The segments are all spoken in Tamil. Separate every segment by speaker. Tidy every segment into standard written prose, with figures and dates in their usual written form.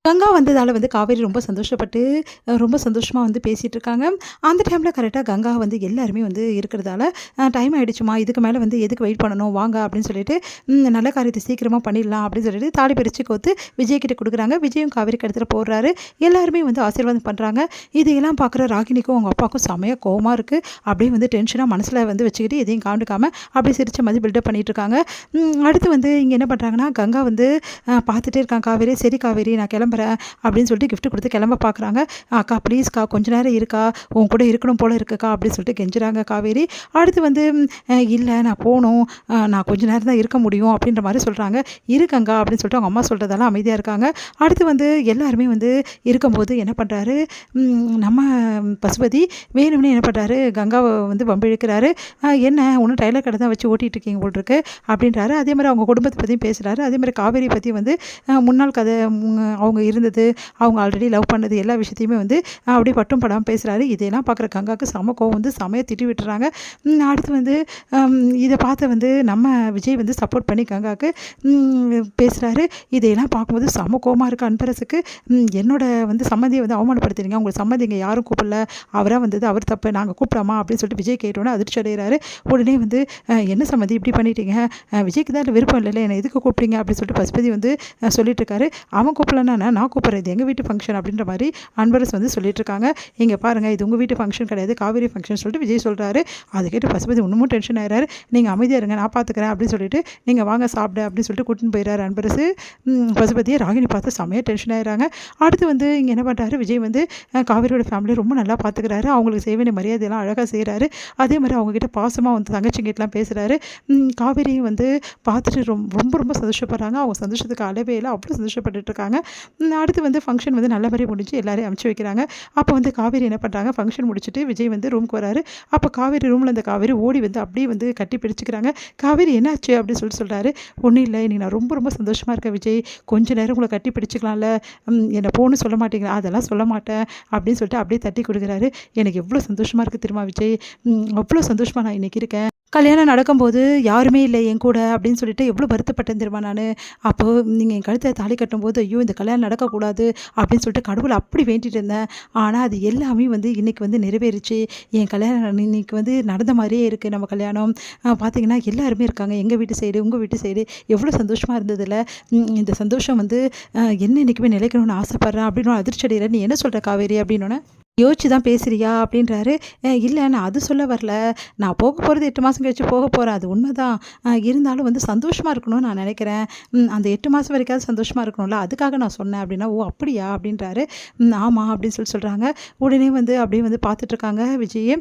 Speaker 1: கங்கா வந்ததால காவேரி ரொம்ப சந்தோஷப்பட்டு, ரொம்ப சந்தோஷமா பேசிட்டு இருக்காங்க. அந்த டைம்ல கரெக்ட்டா கங்கா எல்லாருமே இருக்கிறதால, டைம் ஆயிடுச்சும்மா. இதுக்கு மேல எதுக்கு வெயிட் பண்ணணும்? வாங்க அப்படின்னு சொல்லிட்டு, நல்ல காரியத்த சீக்கிரமா பண்ணிடலாம் அப்படின்னு சொல்லிட்டு தாலி பிரிச்சு கோத்து விஜய் கிட்ட குடுக்குறாங்க. விஜயும் காவேரிக்கு எடுத்துட்டு போடுறாரு. எல்லாருமே ஆசீர்வாதம் பண்றாங்க. இதையெல்லாம் பார்க்குற ராகினிக்கும் அவங்க அப்பாவுக்கும் செமையா கோவமா இருக்கு. அப்படியே டென்ஷனா மனசுல வச்சுக்கிட்டு எதையும் காண்டுக்காம அப்படியே சிரிச்ச மாதிரி பில்டப் பண்ணிட்டு இருக்காங்க. அடுத்து இங்க என்ன பண்றாங்கன்னா, கங்கா பார்த்துட்டே இருக்காங்க காவேரி. சரி காவேரி நான் கிளம்புறேன் அப்படின்னு சொல்லிட்டு கிஃப்ட் கொடுத்து கிளம்ப பார்க்குறாங்க. அக்கா ப்ளீஸ்க்கா கொஞ்ச நேரம் இருக்கா, உன் கூட இருக்கணும் போல இருக்குக்கா அப்படின்னு சொல்லிட்டு கெஞ்சுறாங்க காவேரி. அடுத்து இல்லை நான் போகணும், நான் கொஞ்ச நேரம் தான் இருக்க முடியும் அப்படின்ற மாதிரி சொல்கிறாங்க. இருக்கங்கா அப்படின்னு சொல்லிட்டு அவங்க அம்மா சொல்கிறதெல்லாம் அமைதியாக இருக்காங்க. அடுத்து எல்லாருமே இருக்கும்போது என்ன பண்ணுறாரு, நம்ம பசுபதி வேணும்னே என்ன பண்ணுறாரு, கங்காவை வம்பிழுக்கிறாரு. என்ன ஒன்றும் டைலர் கடை தான் வச்சு ஓட்டிகிட்டு இருக்கீங்க போல் இருக்கு அப்படின்றாரு. அதே மாதிரி அவங்க குடும்பத்தை பற்றியும் பேசுகிறாரு. அதே மாதிரி காவேரி பற்றி முன்னாள் கதை அவங்க இருந்தது, அவங்க ஆல்ரெடி லவ் பண்ணது எல்லா விஷயத்தையுமே அப்படியே பட்டும் படாமல் பேசுகிறாரு. இதையெல்லாம் பார்க்குற கங்காவுக்கு செம கோவம் செமையாக திட்டி விட்டுறாங்க. அடுத்து இதை பார்த்து நம்ம விஜய் சப்போர்ட் பண்ணி கங்காவுக்கு பேசுகிறாரு. இதையெல்லாம் பார்க்கும்போது செம கோவமாக இருக்குது அன்பரசுக்கு. என்னோட சம்மந்தியை அவமானப்படுத்துறீங்க, உங்களை சம்மந்தி இங்கே யாரும் கூப்பிடல, அவராக வந்தது அவர் தப்பு, நாங்கள் கூப்பிடாமா அப்படின்னு சொல்லிட்டு விஜய் கேட்டோன்னே அதிர்ச்சி அடைகிறாரு. உடனே என்ன சம்மந்தி இப்படி பண்ணிட்டீங்க, விஜய்க்கு தான் விருப்பம் இல்லைல்ல, என்னை எதுக்கு கூப்பிட்டீங்க அப்படின்னு சொல்லிட்டு பசுபதி சொல்லிட்டு இருக்காரு. அவன் கூப்பிடலன்னா நான் கூப்பிட்றேன், இது எங்கள் வீட்டு ஃபங்க்ஷன் அப்படின்ற மாதிரி அன்பரஸ் சொல்லிட்டு இருக்காங்க. இங்கே பாருங்கள், இது உங்கள் வீட்டு ஃபங்க்ஷன் கிடையாது, காவேரி ஃபங்க்ஷன் சொல்லிட்டு விஜய் சொல்கிறாரு. அதை கேட்டு பசுபதி இன்னமும் டென்ஷன் ஆகிறாரு. நீங்கள் அமைதியாக இருங்க, நான் பார்த்துக்கிறேன் அப்படின்னு சொல்லிட்டு நீங்கள் வாங்க சாப்பிட அப்படின்னு சொல்லிட்டு கூட்டின்னு போயிடுறாரு அன்பரசு. பசுபதியை ராகினி பார்த்து செம்மையாக டென்ஷன் ஆகிறாங்க. அடுத்து இங்கே என்ன பண்ணுறாரு, விஜய் காவேரியோட ஃபேமிலி ரொம்ப நல்லா பார்த்துக்கிறாரு. அவங்களுக்கு செய்ய வேண்டிய மரியாதையெல்லாம் அழகாக செய்கிறாரு. அதே மாதிரி அவங்கக்கிட்ட பாசமாக தங்கச்சிங்கிட்டலாம் பேசுகிறாரு. காவேரியும் பார்த்துட்டு ரொம்ப ரொம்ப சந்தோஷப்படுறாங்க. அவங்க சந்தோஷத்துக்கு அளவே இல்லை, அவ்வளோ சந்தோஷப்பட்டுட்டு இருக்காங்க. அடுத்து ஃபங்க்ஷன் நல்லபடியாக முடிஞ்சு எல்லாரையும் அனுப்பிச்சி வைக்கிறாங்க. அப்போ காவேரி என்ன பண்ணுறாங்க, ஃபங்க்ஷன் முடிச்சுட்டு விஜய் ரூமுக்கு வராரு. அப்போ காவேரி ரூமில் இந்த காவேரி ஓடி அப்படியே கட்டி பிடிச்சிக்கிறாங்க. காவேரி என்னாச்சு அப்படின்னு சொல்கிறாரு. ஒன்றும் இல்லை, இன்னைக்கு நான் ரொம்ப ரொம்ப சந்தோஷமாக இருக்கேன் விஜய், கொஞ்ச நேரம் உங்களை கட்டி பிடிச்சிக்கலாம்ல, என்னை போன்னு சொல்ல மாட்டீங்களா, அதெல்லாம் சொல்ல மாட்டேன் அப்படின்னு சொல்லிட்டு அப்படியே தட்டி கொடுக்குறாரு. எனக்கு எவ்வளோ சந்தோஷமாக இருக்குது தெரியுமா விஜய், அவ்வளோ சந்தோஷமாக நான் இன்றைக்கி இருக்கேன். கல்யாணம் நடக்கும்போது யாருமே இல்லை என் கூட அப்படின்னு சொல்லிட்டு எவ்வளோ வருத்தப்பட்டேன் தெரியுமா நான். அப்போது நீங்கள் என் கழுத்தை தாலி கட்டும்போது ஐயோ இந்த கல்யாணம் நடக்கக்கூடாது அப்படின்னு சொல்லிட்டு கடவுளை அப்படி வேண்டிகிட்டு இருந்தேன். ஆனால் அது எல்லாமே இன்றைக்கி நிறைவேறிச்சு. என் கல்யாணம் இன்றைக்கி நடந்த மாதிரியே இருக்குது. நம்ம கல்யாணம் பார்த்திங்கன்னா எல்லாருமே இருக்காங்க, எங்கள் வீட்டு சைடு உங்கள் வீட்டு சைடு, எவ்வளோ சந்தோஷமாக இருந்ததில்ல. இந்த சந்தோஷம் என்ன இன்றைக்குமே நிலைக்கணும்னு ஆசைப்பட்றேன் அப்படின்னு அதிர்ச்சி அடைகிறேன். நீ என்ன சொல்கிற காவேரி அப்படின்னோன்னே, யோசிச்சு தான் பேசுகிறியா அப்படின்றாரு. இல்லை நான் அது சொல்ல வரல, நான் போக போகிறது 8 மாதம் கழிச்சு போக போகிறேன், அது உண்மை தான். இருந்தாலும் சந்தோஷமாக இருக்கணும்னு நான் நினைக்கிறேன். அந்த 8 மாதம் வரைக்காவது சந்தோஷமாக இருக்கணும்ல, அதுக்காக நான் சொன்னேன் அப்படின்னா, ஓ அப்படியா அப்படின்றாரு. ஆமாம் அப்படின்னு சொல்கிறாங்க. உடனே அப்படியே பார்த்துட்ருக்காங்க விஜய்.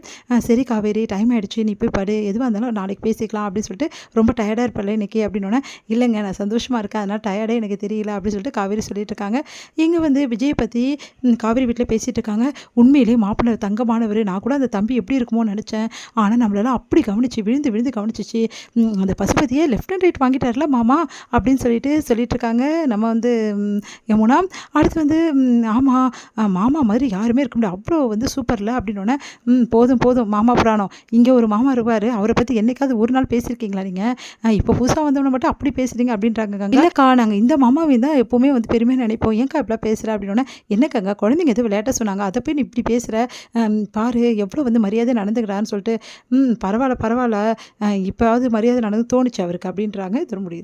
Speaker 1: சரி காவேரி டைம் ஆகிடுச்சு, நீ போய் படு, எதுவாக இருந்தாலும் நாளைக்கு பேசிக்கலாம் அப்படின்னு சொல்லிட்டு, ரொம்ப டயர்டாக இருப்பல இன்றைக்கி அப்படின்னோடனே, இல்லைங்க நான் சந்தோஷமாக இருக்கேன், அதனால் டயர்டே எனக்கு தெரியல அப்படின்னு சொல்லிட்டு காவேரி சொல்லிட்டு இருக்காங்க. இங்கே விஜயை பற்றி காவேரி வீட்டில் பேசிகிட்டு இருக்காங்க. உண்மையிலே மாப்பிள்ளை தங்கமானவர், நான் கூட அந்த தம்பி எப்படி இருக்குமோன்னு நினச்சேன், ஆனால் நம்மளெல்லாம் அப்படி கவனிச்சு விழுந்து விழுந்து கவனிச்சிச்சு. அந்த பசுபதியை லெஃப்ட் அண்ட் ரைட் வாங்கிட்டார்ல மாமா அப்படின்னு சொல்லிட்டு இருக்காங்க நம்ம யமுனா. அடுத்து ஆமாம் மாமா மாதிரி யாருமே இருக்க முடியாது, அவ்வளோ சூப்பரில் அப்படின்னோடனே, போதும் போதும் மாமா புராணம், இங்கே ஒரு மாமா இருப்பார், அவரை பற்றி என்னைக்காவது ஒரு நாள் பேசியிருக்கீங்களா நீங்கள், இப்போ புதுசாக வந்தவனை மட்டும் அப்படி பேசுகிறீங்க அப்படின்றாங்க. இல்லைக்கா நாங்கள் இந்த மாமாவையும் தான் எப்போவுமே பெருமையாக நினைப்போம், ஏன்க்கா இப்படிலாம் பேசுகிற அப்படின்னோடனே, என்னக்கங்க குழந்தைங்க எதுவும் விளையாட்ட சொன்னாங்க, அதை போய் இப்படி பேசுகிற, பாரு எவ்வளோ மரியாதை நடந்துக்கிறான்னு சொல்லிட்டு, பரவாயில்ல பரவாயில்ல, இப்போயாவது மரியாதை நடந்து தோணுச்சு அவருக்கு அப்படின்றாங்க. இது முடியுது.